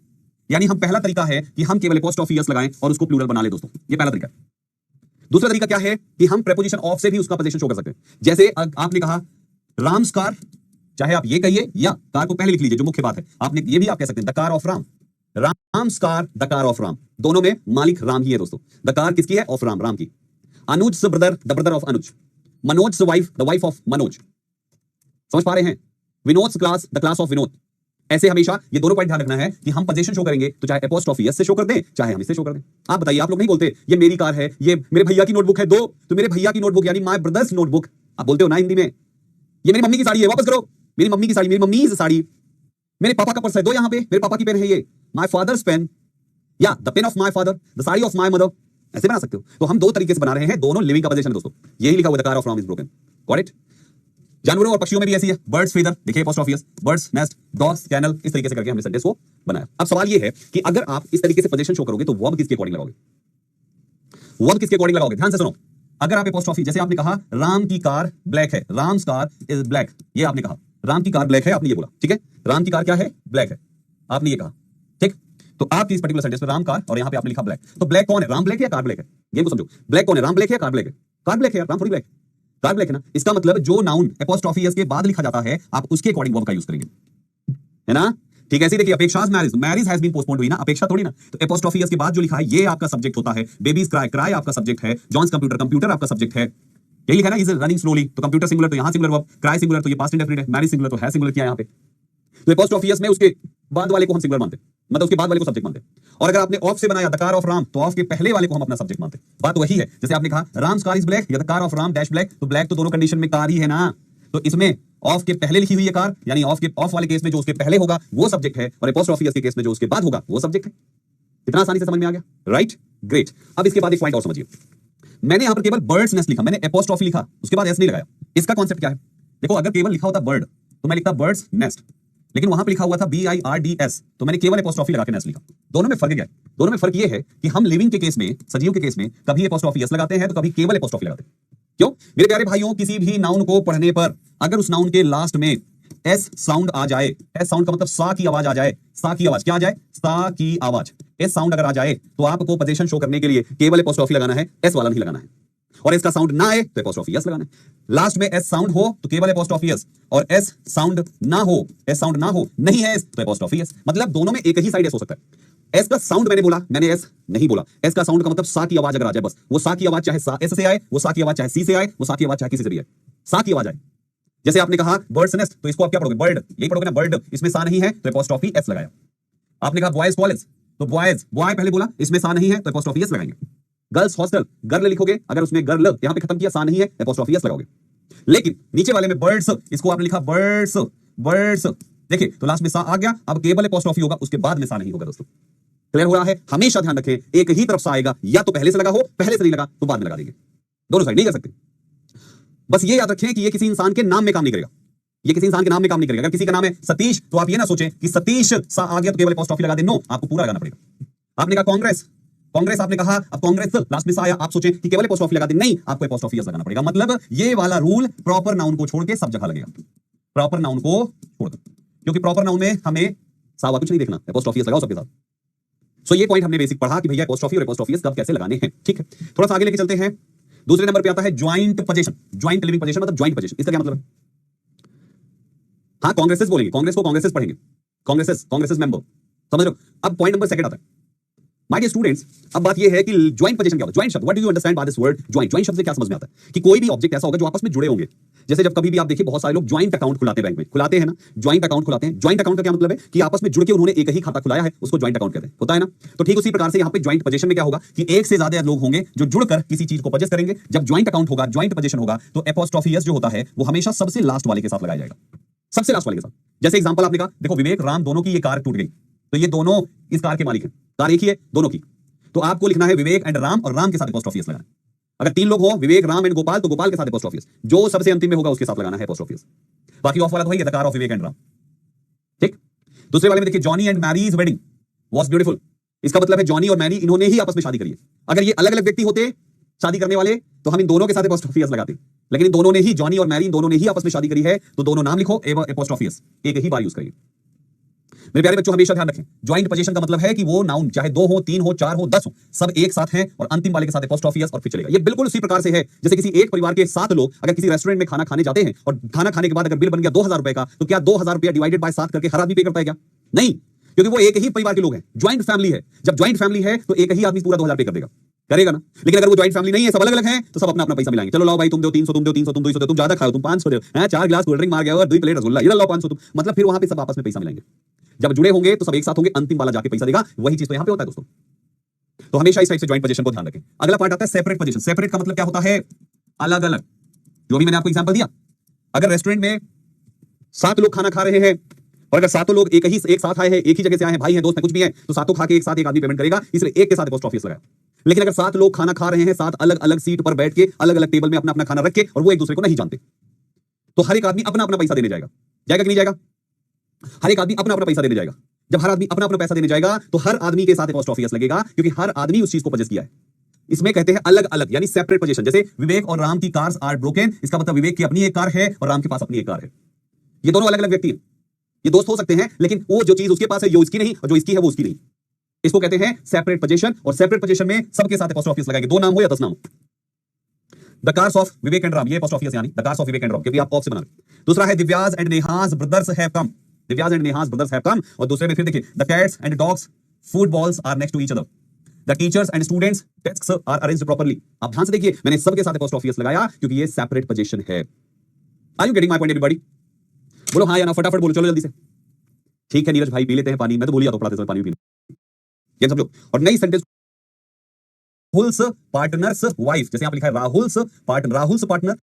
यानी हम पहला तरीका है कि हम केवल एपोस्ट्रोफी एस लगाएं और उसको प्लूरल बना ले दोस्तों, ये पहला तरीका है। दूसरा तरीका क्या है कि हम प्रेपोजिशन ऑफ से भी उसका पोजीशन शो कर सकते हैं। जैसे आपने कहा राम्स कार, चाहे आप ये कहिए या कार को पहले लिख लीजिए जो मुख्य बात है, आपने ये भी आप कह सकते हैं the car of Ram. Ram's car, the car of Ram, दोनों में मालिक राम ही है दोस्तों। द कार किसकी है? ऑफ राम, राम की। Anuj brother, the brother of Anuj. Manoj wife, the wife of Manoj. समझ पा रहे हैं? Vinod class, the class of Vinod. ऐसे हमेशा ये दोनों पॉइंट ध्यान रखना है कि हम पोजीशन शो करेंगे तो चाहे एपोस्ट्रोफी एस से शो कर दें चाहे हम इससे शो कर दें। आप बताइए, आप लोग नहीं बोलते ये मेरी कार है, ये मेरे भैया की नोटबुक है दो, तो मेरे भैया की नोटबुक यानी माय ब्रदर्स नोटबुक आप बोलते हो ना हिंदी में। ये मेरी मम्मी की साड़ी है, वापस करो, मेरी मम्मी की साड़ी, मेरी मम्मी की साड़ी। मेरे पापा का पर्स है दो, यहां पे मेरे पापा की पेन है, ये माय फादर्स पेन, या the pain of my father, the sari of my mother. ऐसे बना सकते हो। तो हम दो तरीके से बना रहे हैं, दोनों लिविंग का पोजीशन है दोस्तों। यही लिखा हुआ the car of Ram is broken. Got it? जानवरों और पक्षियों में भी ऐसी है, बर्ड्स फीदर, देखिए apostrophe S, birds nest, dogs kennel, इस तरीके से करके हमने सेंटेंस को बनाया। अब सवाल ये है कि अगर आप इस तरीके से पोजीशन शो करोगे तो वर्ब किसके अकॉर्डिंग लगाओगे? वर्ब किसके अकॉर्डिंग लगाओगे? ध्यान से सुनो। अगर आप एपोस्ट्रोफी, जैसे आपने कहा राम की कार ब्लैक है, राम्स कार इज ब्लैक, ये आपने कहा राम की कार ब्लैक है, आपने ये बोला, ठीक है, राम की कार क्या है? ब्लैक है, आपने ये कहा, ठीक। तो आप इस पर्टिकुलर सेंटेंस में राम कार और यहां पे आपने लिखा ब्लैक, तो ब्लैक कौन है? राम ब्लैक है या कार ब्लैक है? गेम को समझो, ब्लैक कौन है? राम ब्लैक है या कार ब्लैक है? कार ब्लैक है यार, राम थोड़ी ब्लैक, कार ब्लैक है ना। इसका मतलब जो नाउन एपोस्ट्रोफी एस के बाद लिखा जाता है आप उसके अकॉर्डिंग वर्ब का यूज करेंगे, है ना। ठीक है, ऐसे देखिए Apeksha's marriage, marriage has been postponed हुई ना, अपेक्षा थोड़ी ना। तो एपोस्ट्रोफी एस के बाद जो लिखा है ये आपका सब्जेक्ट होता है। बेबीज क्राई, क्राई आपका सब्जेक्ट है। जॉन्स कंप्यूटर, कंप्यूटर आपका सब्जेक्ट है। यही लिखा है ना, इज रनिंग स्लोली, तो कंप्यूटर सिंगुलर, तो यहां सिंगुलर वर्ब, क्राई सिंगुलर तो ये पास्ट इंडेफिनिट है, मैरिज सिंगुलर तो है सिंगुलर किया यहां पे। तो एपोस्ट्रोफी एस में उसके बाद वाले को हम सिंगुलर मानते हैं, मतलब उसके बाद वाले को सब्जेक्ट मानते हैं। और अगर आपने ऑफ से बनाया द कार ऑफ राम, तो ऑफ के पहले वाले को हम अपना सब्जेक्ट मानते हैं। बात वही है, जैसे आपने कहा राम्स कार इज ब्लैक या the car of Ram dash black, तो ब्लैक तो दोनों कंडीशन में कार ही है ना। तो इसमें ऑफ के पहले लिखी हुई है कार, यानी ऑफ वाले केस में जो उसके पहले होगा वो सब्जेक्ट है, और एपोस्ट्रोफी एस के केस में जो उसके बाद होगा वो सब्जेक्ट है। इतना आसानी से समझ में आ गया, राइट? ग्रेट। अब इसके बाद एक पॉइंट और समझिए। मैंने यहां पर केवल बर्ड्स नेस्ट लिखा, मैंने एपोस्ट्रोफी लिखा, उसके बाद एस नहीं लगाया। इसका कॉन्सेप्ट क्या है? देखो, अगर केवल लिखा होता बर्ड तो मैं लिखता बर्ड्स नेस्ट, लेकिन वहां पे लिखा हुआ था BIRDS, तो मैंने केवल एपोस्ट्रोफी लगा के नेस्ट लिखा। दोनों में फर्क क्या है? दोनों में फर्क ये है कि हम लिविंग के केस में, सजीव के केस में कभी एपोस्ट्रोफी एस लगाते हैं तो कभी केवल एपोस्ट्रोफी लगाते हैं। क्यों? मेरे प्यारे भाइयों, किसी भी नाउन को पढ़ने पर अगर उस नाउन के लास्ट में एस साउंड आ जाए, एस साउंड का मतलब सा की आवाज आ जाए, सा की आवाज क्या आ जाए? सा की आवाज, एस साउंड अगर आ जाए तो आपको पोजीशन शो करने के लिए केवल एपोस्ट्रोफी लगाना है, एस वाला नहीं लगाना है। और इसका साउंड ना आए तो एपोस्ट्रोफी एस लगाना है। लास्ट में एस साउंड हो तो केवल एपोस्ट्रोफी एस, और एस साउंड ना हो, एस साउंड ना हो, नहीं है एस तो एपोस्ट्रोफी एस। मतलब दोनों में एक ही साइड एस हो सकता है। एस का साउंड मैंने बोला, मैंने एस नहीं बोला। एस का साउंड का मतलब सा की आवाज अगर आ जाए, बस वो सा की आवाज चाहे सा एस से आए, वो सा की आवाज चाहे सी से आए, वो सा की आवाज चाहे किसी से भी आए, सा की आवाज आए। जैसे आपने कहा बर्ड्स नेस्ट, तो इसको आप क्या पढ़ोगे? बर्ड, यही पढ़ोगे ना, बर्ड। इसमें सा नहीं है तो एपोस्ट्रोफी एस लगाया। आपने कहा बॉयज कॉलेज, तो बॉयज, बॉय पहले बोला, इसमें सा नहीं है तो एपोस्ट्रोफी एस लगाएंगे। गर्ल्स हॉस्टल, गर्ल लिखोगे, अगर उसमें गर्ल यहां पे खत्म किया, सा नहीं है, एपोस्ट्रोफी एस लगाओगे। लेकिन नीचे वाले में बर्ड्स, इसको आपने लिखा बर्ड्स, बर्ड्स, देखिए तो लास्ट में सा आ गया, अब केवल एपोस्ट्रोफी होगा, उसके बाद में सा नहीं होगा। दोस्तों क्लियर हो रहा है? हमेशा ध्यान रखें, एक ही तरफ सा आएगा, या तो पहले से लगा हो, पहले से नहीं लगा तो बाद में लगा देंगे, दोनों साइड नहीं कर सकते। बस ये याद रखें कि ये किसी इंसान के नाम में काम नहीं करेगा, ये किसी इंसान के नाम में काम नहीं करेगा। अगर किसी का नाम है सतीश, तो आप ये ना सोचें कि सतीश सा आ गया तो केवल एपोस्ट्रोफी लगा दें, नो, आपको पूरा लगाना पड़ेगा। आपने कहा कांग्रेस, कांग्रेस आपने कहा, अब कांग्रेस लास्ट में सा आया, आप सोचें कि केवल एपोस्ट्रोफी लगा दें, नहीं, आपको एपोस्ट्रोफी एस लगाना पड़ेगा। मतलब ये वाला रूल प्रॉपर नाउन को छोड़ के सब जगह लगेगा, प्रॉपर नाउन को छोड़कर, क्योंकि प्रॉपर नाउन में हमें सा कुछ नहीं देखना, एपोस्ट्रोफी एस लगाओ सबके साथ। सो ये पॉइंट हमने बेसिक पढ़ा कि भैया एपोस्ट्रोफी और एपोस्ट्रोफी एस कब कैसे लगाने हैं। ठीक है, थोड़ा सा आगे लेके चलते हैं। दूसरे नंबर पे आता है joint position, joint living position मतलब ज्वाइंट पोजीशन। इसका क्या मतलब है? हाँ, कांग्रेसेस बोलेंगे, कांग्रेस को कांग्रेसेस पढ़ेंगे, कांग्रेसेस, कांग्रेसेस मेंबर, समझ रहे हो? अब पॉइंट नंबर सेकंड आता है, माय डियर स्टूडेंट्स। अब बात ये है कि ज्वाइंट पोजीशन क्या होता है? ज्वाइंट शब्द, what do you understand by this word joint? Joint शब्द से क्या समझ में आता है? कि कोई भी ऑब्जेक्ट ऐसा होगा जो आपस में जुड़े होंगे। जैसे जब कभी भी आप देखिए बहुत सारे लोग ज्वाइंट अकाउंट खुलाते हैं, बैंक में खुलाते हैं ना, ज्वाइंट अकाउंट खुलाते हैं। ज्वाइंट अकाउंट का क्या मतलब है? कि आपस में जुड़ के उन्होंने एक ही खाता खुलाया है, उसको ज्वाइंट अकाउंट कहते हैं, होता है ना? तो ठीक उसी प्रकार से यहाँ पे ज्वाइंट पोजीशन में क्या होगा कि एक से ज्यादा लोग होंगे जो जुड़कर किसी चीज को परचेस करेंगे। जब ज्वाइंट अकाउंट होगा, ज्वाइंट पोजीशन होगा, तो एपोस्ट्रोफी एस जो होता है वो हमेशा सबसे लास्ट वाले के साथ लगाया जाएगा, सबसे लास्ट वाले के साथ। जैसे एग्जांपल आपने कहा, देखो विवेक राम दोनों की ये कार टूट गई, तो ये दोनों इस कार के मालिक हैं, कार एक ही है दोनों की, तो आपको लिखना है विवेक एंड राम, और राम के साथ एपोस्ट्रोफी एस लगाना है। अगर 3 लोग हो, विवेक राम एंड गोपाल, तो गोपाल के साथ एपोस्ट्रोफी एस, जो सबसे अंतिम में होगा उसके साथ लगाना है एपोस्ट्रोफी एस। बाकी ऑफ वाला तो है the car of Vivek and Ram. ठीक, दूसरे वाले में देखिए Johnny and Mary's wedding was beautiful, इसका मतलब है जॉनी और मैरी इन्होंने ही आपस में शादी करी है। अगर ये अलग अलग व्यक्ति होते शादी करने वाले, तो हम इन दोनों के साथ एपोस्ट्रोफी एस लगाते, लेकिन इन दोनों ने ही, जॉनी और मैरी, इन दोनों ने ही आपस में शादी करी है, तो दोनों नाम लिखो, एपोस्ट्रोफी एस एक ही बार यूज करिए। मेरे प्यारे बच्चों हमेशा ध्यान रखें, ज्वाइंट पोजीशन का मतलब है कि वो नाउन चाहे 2 हो, 3 हो, 4 हो, 10 हो, सब एक साथ हैं और अंतिम वाले के साथ एपोस्ट्रोफी एस और फिर चलेगा। ये बिल्कुल उसी प्रकार से है जैसे किसी एक परिवार के 7 लोग अगर किसी रेस्टोरेंट में खाना खाने जाते हैं और खाना खाने के बाद अगर बिल बन गया 2000 रुपए का, तो क्या 2000 रुपया डिवाइडेड बाय 7 करके हर आदमी पे करता है क्या? नहीं, क्योंकि वो एक ही परिवार के लोग हैं, ज्वाइंट फैमिली है। जब ज्वाइंट फैमिली है तो एक ही आदमी पूरा 2000 पे कर देगा, करेगा ना। लेकिन अगर वो ज्वाइंट फैमिली नहीं है, सब अलग अलग हैं, तो सब अपना अपना पैसा मिलाएंगे। चलो लाओ भाई, तुम दो 300, तुम दो 300, तुम 200, तुम ज्यादा खाओ, तुम 500 दो, 4 गिलास कोल्ड ड्रिंक मार गया और 2 प्लेट रसगुल्ला, इधर लाओ 500 तुम, मतलब फिर वहां पे सब आपस में पैसा मिलाएंगे। जब जुड़े होंगे तो सब एक साथ होंगे, अंतिम वाला जाके पैसा देगा। वही चीज तो यहां पे होता है दोस्तों। तो हमेशा इस टाइप से ज्वाइंट पोजीशन को ध्यान रखें। अगला पार्ट आता है सेपरेट पोजीशन। सेपरेट का मतलब क्या होता है? अलग अलग। जो भी मैंने आपको एग्जांपल दिया, अगर रेस्टोरेंट में 7 लोग खाना खा रहे हैं और अगर 7 लोग एक साथ आए हैं, एक ही जगह से आए हैं, भाई हैं, दोस्त हैं, कुछ भी है, तो 7 खा के एक साथ एक आदमी पेमेंट करेगा, इसलिए एक के साथ एपोस्ट्रोफी एस लगाया। लेकिन अगर 7 लोग खाना खा रहे हैं, 7 अलग अलग सीट पर बैठ के, अलग अलग टेबल में अपना अपना खाना रख के, और वो एक दूसरे को नहीं जानते, तो हर एक आदमी अपना अपना पैसा देने जाएगा। जाएगा कि नहीं जाएगा? हर एक आदमी अपना अपना पैसा देने जाएगा। जब हर आदमी अपना अपना पैसा देने जाएगा तो हर आदमी के साथ एपोस्ट्रोफी एस लगेगा, क्योंकि हर आदमी उस चीज को परचेस किया है। इसमें कहते हैं अलग अलग, यानी सेपरेट पोजीशन। जैसे विवेक और राम की कार्स आर ब्रोकन, इसका मतलब विवेक की अपनी एक कार है और राम के पास अपनी एक कार है। ये दोनों अलग अलग व्यक्ति हैं, ये दोस्त हो सकते हैं, लेकिन वो जो चीज उसके पास है, ये उसकी नहीं, और जो इसकी है वो उसकी नहीं। इसको कहते हैं सेपरेट पोजीशन। और सेपरेट पोजीशन में सबके साथ एपोस्ट्रोफी एस लगाएंगे, 2 नाम हो या 10 नाम। The cars of Vivek and Ram, ये एपोस्ट्रोफी एस यानी the cars of Vivek and Ram, क्योंकि आप ऑफ से बना रहे। दूसरा है Divya's and Neha's brothers have come, Divya's and Neha's brothers have come. और दूसरे में फिर देखिए the cats and dogs footballs are next to each other, the teachers and students desks are arranged properly. आप ध्यान से देखिए, मैंने सबके साथ एपोस्ट्रोफी एस लगाया क्योंकि ये सेपरेट पोजीशन है। Are you getting my point everybody? बोलो हाँ या ना, फटाफट बोलो, चलो जल्दी से। ठीक है नीरज भाई, पी लेते हैं पानी, मैं तो बोल तो पढ़ाते समय पानी पीना, ये समझो। और नई सेंटेंस, राहुल्स पार्टनर्स वाइफ, जैसे यहां लिखा है Rahul's partner, Rahul's partner,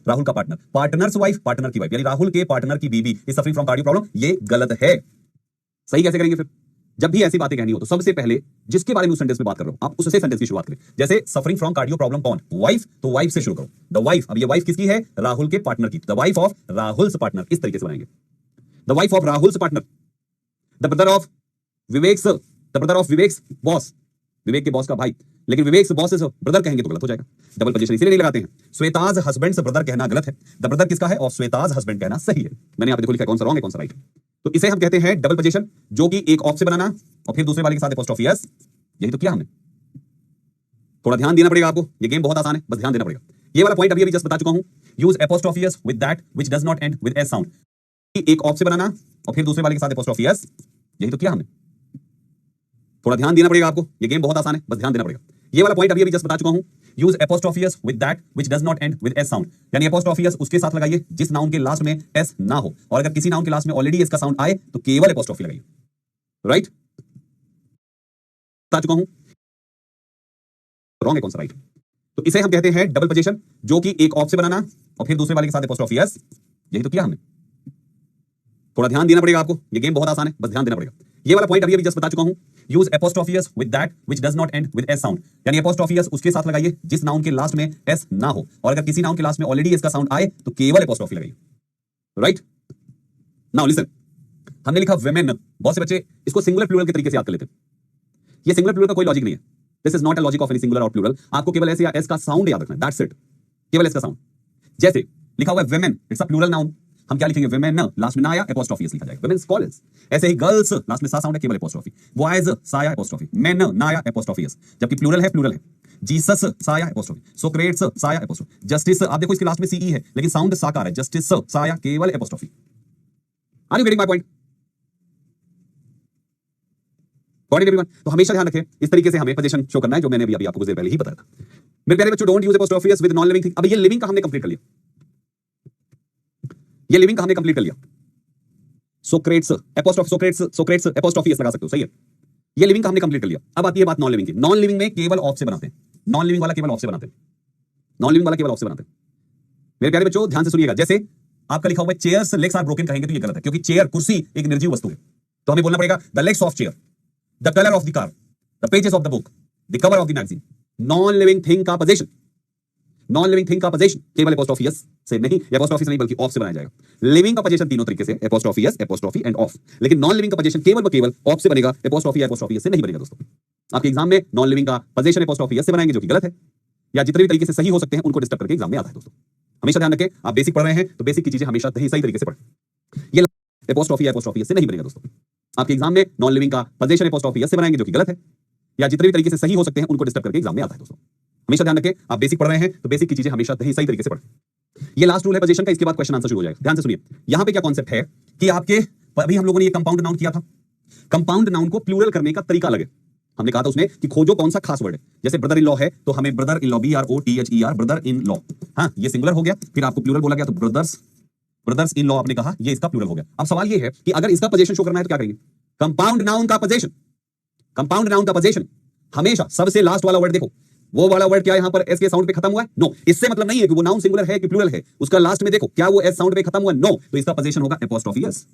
Rahul का पार्टनर, पार्टनर्स वाइफ, पार्टनर की वाइफ, यानी राहुल के पार्टनर की बीवी is suffering from cardio problem. ये गलत है। सही कैसे करेंगे फिर? जब भी ऐसी बातें कहनी हो तो सबसे पहले जिसके बारे में उस सेंटेंस में बात कर रहे हो आप, उससे सेंटेंस की शुरुआत करें। जैसे सफरिंग फ्रॉम कार्डियो प्रॉब्लम कौन? वाइफ, तो वाइफ से शुरू करो, द वाइफ। अब ये वाइफ किसकी है? राहुल के पार्टनर की, the wife of Rahul's partner, इस तरीके से बनाएंगे, the wife of Rahul's partner, the brother of Vivek's, the brother of Vivek's boss, Vivek के बॉस का भाई, लेकिन विवेक से बॉस से ब्रदर कहेंगे तो गलत हो जाएगा। डबल पोजीशन इसीलिए नहीं लगाते हैं। श्वेताज हस्बैंड से ब्रदर कहना गलत है, द ब्रदर किसका है और श्वेताज हस्बैंड कहना सही है। मैंने यहाँ पे देखो लिखा है कौन सा रॉन्ग है कौन सा राइट है। तो इसे हम कहते हैं डबल पोजीशन, जो कि एक ऑफ से बनाना और फिर दूसरे वाले के साथ एपोस्ट्रोफी एस। यही तो किया हमने। थोड़ा ध्यान देना पड़ेगा आपको, ये गेम बहुत आसान है, बस ध्यान देना पड़ेगा। ये वाला पॉइंट अभी जस्ट बता चुका हूं, use apostrophe S with that which does not and with S sound. एक ऑफ से बनाना और फिर दूसरे वाले के साथ एपोस्ट्रोफी एस। यही तो किया हमने। थोड़ा ध्यान देना पड़ेगा आपको, ये गेम बहुत आसान है, बस ध्यान देना पड़ेगा। ये वाला पॉइंट अभी जस्ट बता चुका हूं, use apostrophe S with that which does not and with S sound. यानी एपोस्ट्रोफी एस उसके साथ लगाइए जिस नाउन के लास्ट में एस ना हो, और अगर किसी नाउन के लास्ट में ऑलरेडी एस का साउंड आए तो केवल एपोस्ट्रोफी लगाइए। राइट, बता चुका हूं, रॉन्ग है कौन सा राइट। तो इसे हम कहते हैं डबल पोजीशन, जो कि एक ऑफ से बनाना और फिर दूसरे वाले के साथ एपोस्ट्रोफी एस। यही तो किया हमने। थोड़ा ध्यान देना पड़ेगा आपको, ये गेम बहुत आसान है, बस ध्यान देना पड़ेगा। ये वाला पॉइंट अभी जस्ट बता चुका हूं, use apostrophe S with that which does not and with S sound. यानी एपोस्ट्रोफी एस उसके साथ लगाइए जिस नाउन के लास्ट में एस ना हो, और अगर किसी नाउन के लास्ट में ऑलरेडी एस का साउंड आए तो केवल एपोस्ट्रोफी लगाइए। राइट, नाउ लिसन, हमने लिखा women, बहुत से बच्चे इसको सिंगुलर प्लूरल के तरीके से याद कर लेते हैं। ये सिंगुलर प्लूरल का कोई लॉजिक नहीं है। This is not a logic of any singular और प्लूरल। आपको केवल एस या एस का साउंड याद रखना है, दैट्स इट, केवल एस का साउंड। जैसे लिखा हुआ है women, it's a plural noun, हम क्या लिखेंगे women, लास्ट में ना आया एपोस्ट्रोफी एस लिखा जाएगा, women's scholars। ऐसे ही गर्ल्स लास्ट में सा साउंड है, केवल एपोस्ट्रोफी। बॉयज सा आया एपोस्ट्रोफी, मेन ना आया एपोस्ट्रोफी एस, जबकि प्लूरल है प्लूरल है। जीसस सा आया एपोस्ट्रोफी, सोक्रेट्स सा आया एपोस्ट्रोफी, जस्टिस आप देखो इसके लास्ट में सीई है लेकिन साउंड सा का है, जस्टिस सा आया केवल apostrophe. Are you getting my point? Got it everyone? तो हमेशा ध्यान रखें, इस तरीके से हमें पोजीशन शो करना है, जो मैंने अभी आपको कुछ देर पहले ही बताया था। मेरे प्यारे बच्चों, don't use apostrophe S with non living thing. अब ये लिविंग का हमने कंप्लीट कर लिया, ये लिविंग का हमने कंप्लीट कर लिया। Socrates apostrophe, Socrates apostrophe S लगा सकते हो, सही है। ये लिविंग का हमने कंप्लीट कर लिया। अब आती है बात नॉन लिविंग की। नॉन लिविंग में केवल ऑफ से बनाते हैं, नॉन लिविंग वाला केवल ऑफ से बनाते हैं, नॉन लिविंग वाला केवल ऑफ से बनाते हैं। मेरे प्यारे बच्चों ध्यान से सुनिएगा, जैसे आपका लिखा हुआ है चेयर्स लेग्स आर ब्रोकन, कहेंगे तो ये गलत है, क्योंकि चेयर कुर्सी एक निर्जीव वस्तु है। तो हमें बोलना पड़ेगा the legs of chair, the colour of the car, the pages of the book, the cover of the magazine. Non living thing का पोजीशन, नॉन लिविंग थिंग का पोजीशन केवल एपोस्ट्रोफी एस से नहीं, एपोस्ट्रोफी से नहीं बल्कि ऑफ से बनाया जाएगा। लिविंग का पोजीशन तीनों तरीके से, apostrophe S, apostrophe end of. लेकिन नॉन लिविंग का पोजीशन केवल व केवल ऑफ से बनेगा, एपोस्ट्रोफी एस से नहीं बनेगा। दोस्तों आपके एग्जाम में नॉन लिविंग का पोजीशन एपोस्ट्रोफी एस से बनाएंगे, जो कि गलत है, या जितने भी तरीके से सही हो सकते हैं उनको डिस्टर्ब करके एग्जाम में आता है। दोस्तों हमेशा ध्यान रखें, आप बेसिक पढ़ रहे हैं तो बेसिक की चीजें हमेशा सही तरीके से पढ़ें। ये एपोस्ट्रोफी एस से नहीं बनेगा। दोस्तों आपके एग्जाम में नॉन लिविंग का पोजीशन एपोस्ट्रोफी एस से बनाएंगे, जो कि गलत है, या जितने भी तरीके से सही हो सकते हैं उनको डिस्टर्ब करके एग्जाम में आता है। दोस्तों हमेशा ध्यान रखें, आप बेसिक पढ़ रहे हैं तो बेसिक की चीजें हमेशा सही तरीके से पढ़ें। ये लास्ट रूल है पोजीशन का, इसके बाद क्वेश्चन आंसर शुरू हो जाएगा। ध्यान से सुनिए, यहां पे क्या कॉन्सेप्ट है कि आपके अभी हम लोगों ने ये कंपाउंड नाउन किया था, कंपाउंड नाउन को प्लूरल करने का तरीका अलग है। हमने कहा था उसमें कि खोजो कौन सा खास वर्ड है। जैसे ब्रदर इन लॉ है तो हमें brother in law, BROTHER, brother in law, हाँ ये सिंगुलर हो गया, फिर आपको प्लूरल बोला गया तो ब्रदर्स इन लॉ आपने कहा, ये इसका प्लूरल हो गया। अब सवाल ये है कि अगर इसका पोजीशन शो करना है तो क्या करेंगे? कंपाउंड नाउन का पोजीशन, कंपाउंड नाउन का पोजीशन हमेशा सबसे लास्ट वाला वर्ड देखो, वो वाला वर्ड क्या यहां पर एस के साउंड पे खत्म हुआ है? नो। इससे मतलब नहीं है कि वो नाउन सिंगुलर है कि प्लूरल है, उसका लास्ट में देखो क्या वो एस साउंड पे खत्म हुआ है? नो। तो इसका पोजीशन होगा एपोस्ट्रोफी एस।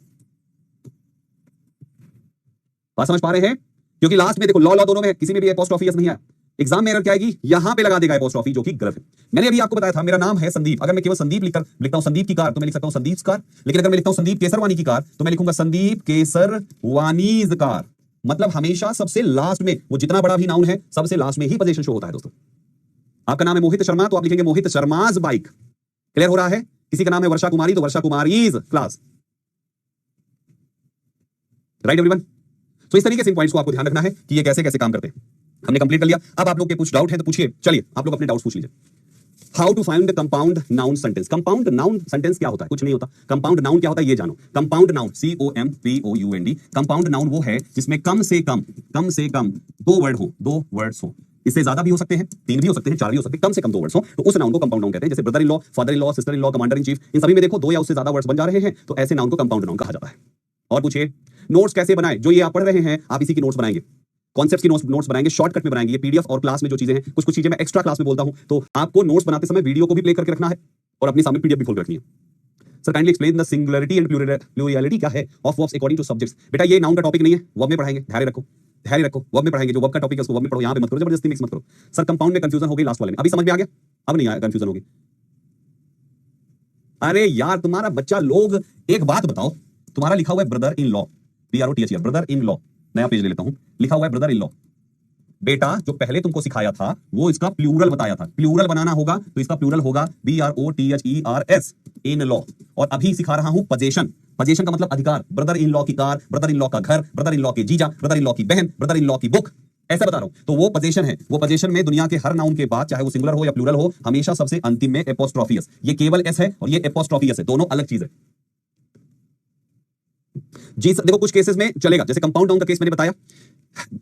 बात समझ पा रहे हैं? क्योंकि लास्ट में देखो लॉ दोनों में किसी में भी एपोस्ट्रोफी एस नहीं आया। एग्जाम में एरर क्या आएगी? यहां पे लगा देगा एपोस्ट्रोफी, जो कि गलत है। मैंने अभी आपको बताया था मेरा नाम है संदीप, अगर मैं केवल संदीप लिखता हूं संदीप की कार तो मैं लिख सकता हूं संदीप कार, लेकिन अगर मैं लिखता हूं संदीप केसरवानी की कार तो मैं लिखूंगा संदीप केसरवानीज कार। मतलब हमेशा सबसे लास्ट में, वो जितना बड़ा भी नाउन है सबसे लास्ट में ही पोजीशन शो होता है। दोस्तों आपका नाम है मोहित शर्मा तो आप लिखेंगे मोहित शर्माज बाइक। क्लियर हो रहा है? किसी का नाम है वर्षा कुमारी तो वर्षा कुमारीज क्लास। Right everyone? तो इस तरीके से इन पॉइंट्स को आपको ध्यान रखना है कि ये कैसे कैसे काम करते हैं। हमने कंप्लीट कर लिया। अब आप लोग के कुछ डाउट है तो पूछिए, चलिए आप लोग अपने डाउट्स पूछ लीजिए। How to find compound noun sentence. Compound noun sentence क्या होता है? कुछ नहीं होता। कंपाउंड नाउन क्या होता है ये जानो। Compound noun COMPOUND, compound noun वो है जिसमें कम से कम दो वर्ड हो, दो वर्ड्स हो। इससे ज्यादा भी हो सकते हैं, तीन भी हो सकते हैं, चार भी हो सकते हैं, कम से कम दो वर्ड्स हो तो उस नाउन को कंपाउंड नाउन कहते हैं। जैसे brother in law, father in law, sister in law, commander in chief, इन सभी में देखो दो या उससे ज्यादा वर्ड्स बन जा रहे हैं तो ऐसे नाउन को कंपाउंड नाउन कहा जाता है। और पूछिए नोट्स कैसे बनाए? जो ये आप पढ़ रहे हैं आप इसी की नोट्स बनाएंगे, कॉन्सेप्ट्स की नोट्स बनाएंगे, शॉर्टकट में बनाएंगे। ये पीडीएफ और क्लास में जो चीजें हैं, कुछ चीजें मैं एक्स्ट्रा क्लास में बोलता हूं, तो आपको नोट्स बनाते समय वीडियो को भी प्ले करके रखना है और अपने सामने पीडीएफ भी खोल के रखनी है। Sir kindly explain the singularity and plurality क्या है of verbs according two subjects. बेटा ये नाउन का टॉपिक नहीं है, वर्ब में पढ़ाएंगे, धैर्य रखो, वर्ब में पढ़ाएंगे। जो वर्ब का टॉपिक है उसको वर्ब में पढ़ो, यहां पे मत करो, जबरदस्ती मिक्स मत करो। सर कंपाउंड में कंफ्यूजन हो गई लास्ट वाले में, अभी समझ में आ गया? अब नहीं आया, कंफ्यूजन होगी। अरे यार तुम्हारा बच्चा लोग, एक बात बताओ, तुम्हारा लिखा हुआ है brother in law, BROTHER, brother in law. नया पेज ले लेता हूं, लिखा हुआ है ब्रदर इन लॉ, बेटा जो पहले तुमको सिखाया था वो इसका प्लूरल बताया था। प्लूरल बनाना होगा तो इसका प्लूरल होगा BROTHERS, इन लॉ। और अभी सिखा रहा हूं पोजेशन। पोजेशन का मतलब अधिकार। ब्रदर इन लॉ की कार, ब्रदर इन लॉ का घर, ब्रदर इन लॉ के जीजा, ब्रदर इन लॉ की बहन, ब्रदर इन लॉ की बुक, ऐसा बता रहा हूं। तो वो पोजेशन है। वो पोजेशन में दुनिया के हर नाउन के बाद, चाहे वो सिंगुलर हो या प्लूरल हो, हमेशा सबसे अंतिम में एपोस्ट्रोफी एस। ये केवल एस है और ये एपोस्ट्रोफी एस है, दोनों अलग चीज है जी। देखो कुछ केसेस में चलेगा, जैसे कंपाउंड नाउन का केस मैंने बताया।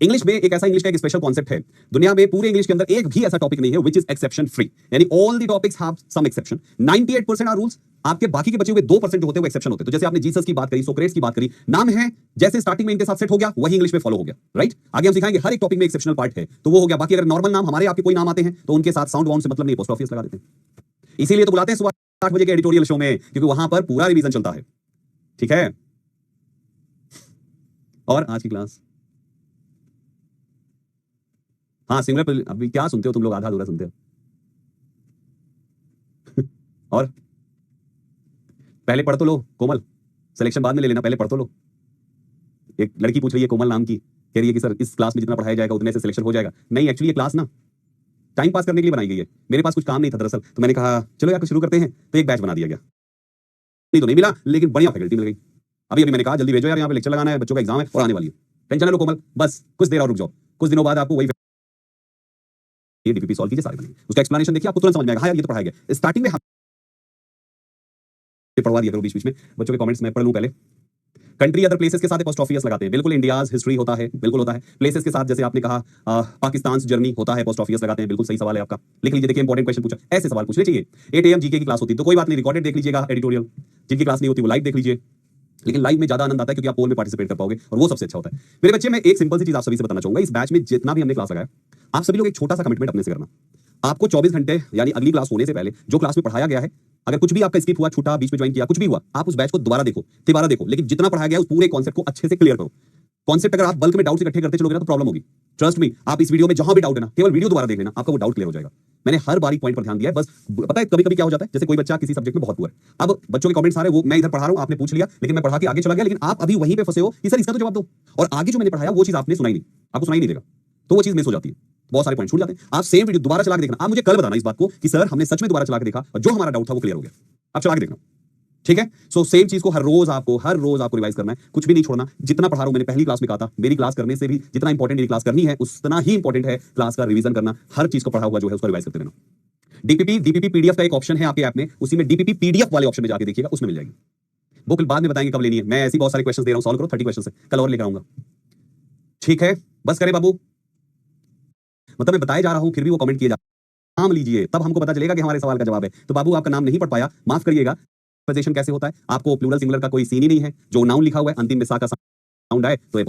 इंग्लिश में एक ऐसा इंग्लिश का एक स्पेशल कॉन्सेप्ट है, दुनिया में पूरे इंग्लिश के अंदर एक भी ऐसा टॉपिक नहीं है व्हिच इज एक्सेप्शन फ्री, यानी all the topics have some exception. 98% are rules, आपके बाकी के बचे हुए 2% जो होते हैं वो एक्सेप्शन होते हैं। तो जैसे आपने जीसस की बात करी, सोक्रेट्स की बात करी, नाम है जैसे स्टार्टिंग में इनके साथ सेट हो गया वही इंग्लिश में फॉलो हो गया, राइट। आगे हम सिखाएंगे हर एक टॉपिक में एक्सेप्शनल पार्ट है, तो वो हो गया। बाकी अगर नॉर्मल नाम हमारे आपके कोई नाम आते हैं तो उनके साथ साउंड वाउंड से मतलब नहीं, एपोस्ट्रोफी एस लगा देते हैं। इसीलिए तो बुलाते हैं सुबह 8 बजे के एडिटोरियल शो में, क्योंकि वहां पर पूरा रिवीजन चलता है, ठीक है। और आज की क्लास, हाँ सिंगुलर, अभी क्या सुनते हो तुम लोग, आधा अधूरा सुनते हो। और पहले पढ़ तो लो कोमल, सिलेक्शन बाद में ले लेना, पहले पढ़ तो लो। एक लड़की पूछ रही है कोमल नाम की, कह रही है कि सर इस क्लास में जितना पढ़ाया जाएगा उतने से सिलेक्शन हो जाएगा। नहीं, एक्चुअली ये क्लास ना टाइम पास करने के लिए बनाई गई है। मेरे पास कुछ काम नहीं था दरअसल, तो मैंने कहा चलो यार कुछ शुरू करते हैं, तो एक बैच बना दिया गया। नहीं तो नहीं मिला, लेकिन बढ़िया फैकल्टी मिल गई। अभी मैंने कहा जल्दी भेजो यार, यहाँ पे लेक्चर लगाना है, बच्चों का एग्जाम है और आने वाली है। टेंशन ना लो कोमल, बस कुछ देर और रुक जाओ, कुछ दिनों बाद आपको वही डीपीपी सॉल्व कीजिए, सारे बनेंगे। उसका एक्सप्लेनेशन देखिए, आपको तुरंत समझ में आएगा, हाँ यार ये तो पढ़ाया गया। स्टार्टिंग में पढ़वा दिया करो बीच बीच में, बच्चों के कमेंट्स में पढ़ लूं पहले। कंट्री अदर प्लेसेस के साथ एपोस्ट्रोफी एस लगाते हैं, बिल्कुल इंडियाज हिस्ट्री होता है, बिल्कुल होता है। प्लेसेस के साथ जैसे आपने कहा पाकिस्तान जर्नी होता है, एपोस्ट्रोफी एस लगाते हैं, बिल्कुल सही सवाल है आपका। लिख लीजिए, देखिए इंपॉर्टेंट क्वेश्चन पूछा, ऐसे सवाल पूछने चाहिए। 8 AM जीके की क्लास होती है तो कोई बात नहीं, रिकॉर्डेड देख लीजिएगा एडिटोरियल। जिनकी क्लास नहीं होती वो लाइव देख लीजिए, लेकिन लाइव में ज्यादा आनंद आता है क्योंकि आप पोल में पार्टिसिपेट कर पाओगे और वो सबसे अच्छा होता है। मेरे बच्चे, मैं एक सिंपल सी चीज आप सभी से बताना चाहूंगा, इस बैच में जितना भी हमने क्लास लगाया, आप सभी लोग एक छोटा सा कमिटमेंट अपने से करना। आपको 24 घंटे यानी अगली क्लास होने से पहले जो क्लास में पढ़ाया गया है, अगर कुछ भी आपका स्किप हुआ, छूटा, बीच में ज्वाइन किया, कुछ भी हुआ, आप उस बैच को दोबारा देखो, तिबारा देखो, लेकिन जितना पढ़ाया गया उस पूरे कॉन्सेप्ट को अच्छे से क्लियर करो। कॉन्सेप्ट अगर आप बल्क में डाउट्स इकट्ठे करते चलोगे ना तो प्रॉब्लम होगी। ट्रस्ट मी, आप इस वीडियो में जहां भी डाउट है ना, केवल वीडियो दोबारा देख लेना, आपका वो डाउट क्लियर हो जाएगा। मैंने हर बारी पॉइंट पर ध्यान दिया है। बस पता है कभी कभी क्या हो जाता है, जैसे कोई बच्चा किसी सब्जेक्ट में बहुत पुअर है, अब बच्चों के कमेंट्स आ रहे हैं, वो मैं इधर पढ़ा रहा हूं, आपने पूछ लिया, लेकिन मैं पढ़ा के आगे चला गया, लेकिन आप अभी वहीं पे फंसे हो कि सर इसका तो जवाब दो, और आगे जो मैंने पढ़ाया वो चीज आपने सुनाई नहीं, आपको सुनाई नहीं देगा, तो वो चीज मिस हो जाती है, बहुत सारे पॉइंट छूट जाते हैं। आप सेम वीडियो दोबारा चला के देखना, आप मुझे कल बताना इस बात को कि सर हमने सच में दोबारा चला के देखा और जो हमारा डाउट था वो क्लियर हो गया। आप चला के देखना, ठीक है। सो सेम चीज को हर रोज आपको रिवाइज करना है, कुछ भी नहीं छोड़ना। जितना पढ़ा रहा हूं, मैंने पहली क्लास में कहा था, मेरी क्लास करने से भी जितना इंपॉर्टेंट मेरी क्लास करनी है उतना ही इंपॉर्टेंट है क्लास का रिवीजन करना। हर चीज को पढ़ा हुआ जो है उसका रिवाइज करते रहना। डीपीपी पीडीएफ का एक ऑप्शन है आपके ऐप में, उसी में डीपीपी पीडीएफ वाले ऑप्शन में जाके देखिएगा, उसमें मिल जाएगी। बुक बाद में बताएंगे कब लेनी है, मैं ऐसी बहुत सारे क्वेश्चन दे रहा हूं, सॉल्व करो 30 क्वेश्चन है, कल और लेकर आऊंगा, ठीक है। बस करें बाबू, मतलब मैं बताए जा रहा हूं फिर भी वो कमेंट किए जा, नाम लीजिए तब हमको पता चलेगा कि हमारे सवाल का जवाब है। तो बाबू आपका नाम नहीं पढ़ पाया, माफ करिएगा। पोजीशन कैसे होता है, आपको प्लूरल सिंगुलर का कोई सीन ही नहीं है, जो नाउन लिखा हुआ है अंतिम में सा का साउंड आए तो